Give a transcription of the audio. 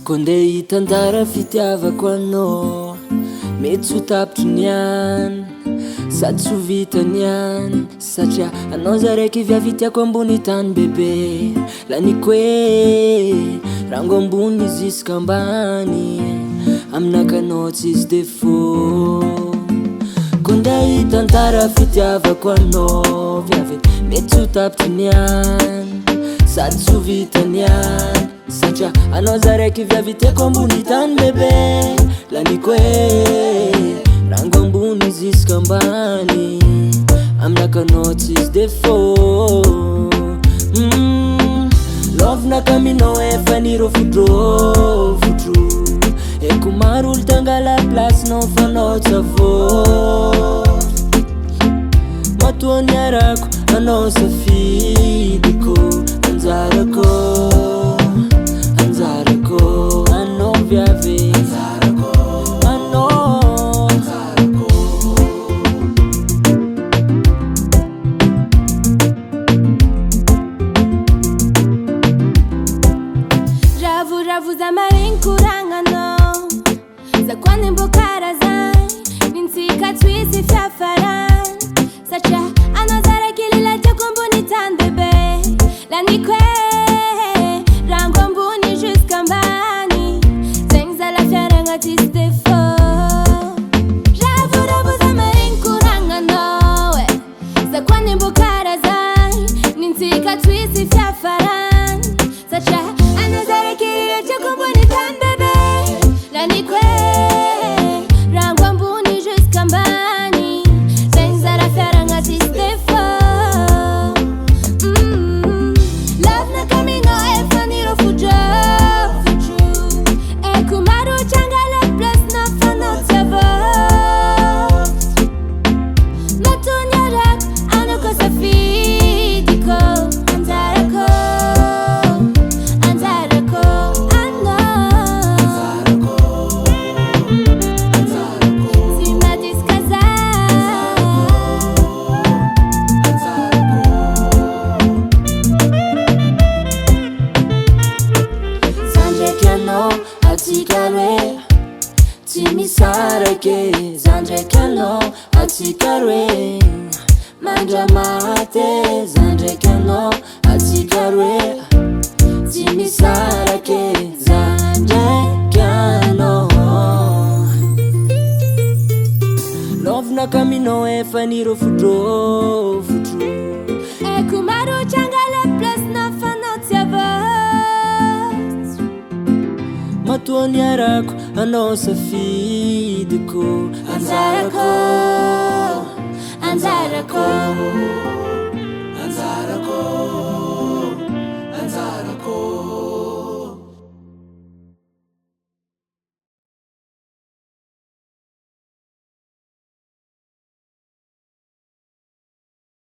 konde hitanjara fitiavako anao mety tsy ho tapitry niany sady tsy ho vitany any satria anao za raiky viavitiako ambony tany bebe laniko hoe rango ambony ziska ambany aminakanao tsisy défaut konde hitantara fitiavako anao viavy mety tsy ho tapitry niany sady tsy ho vitany any satria anao za raiky viavitiako ambony tany bebe laniko hoe rango ambony ziska ambany aminakanao tsisy défaut lovinaka aminao efa niro fodro eko maro olo tangala placenao fanao tsavô matoa niarako anao safidiko anjarako anao viavy anao ravo za maregny koragnanao za koany mbokarazany mintsika tsoisy fiafarany satria anao za raiky lila tiako ambony tany bebe laniko hoe rango ambony jusk'ambany zegny za la fiaragna tsisy défaut ravo za maregny koragnanao za koany mbokarazany mintsika tsoisy fiafarany satria anao za raiky lila tiako ambony tany bebe laniko hoe rango ambony jusk'ambany zegny za la fiaragna tsisy défaut lovinaka aminao efa niro fodro eko maro tsangala placenao fanao tsavô natoniarako anao ko safidiko anjarako tsy madiska za zandraiky anao atsika roe tsy misarake zandraiky anao atsika roe mandramate zandraiky anao atsika roe tsy misarake zandraiky anao lovinaka aminao efa niro fodro eko maro tsangala placenao fanao tsavô matoa niarako anao safidiko anjarako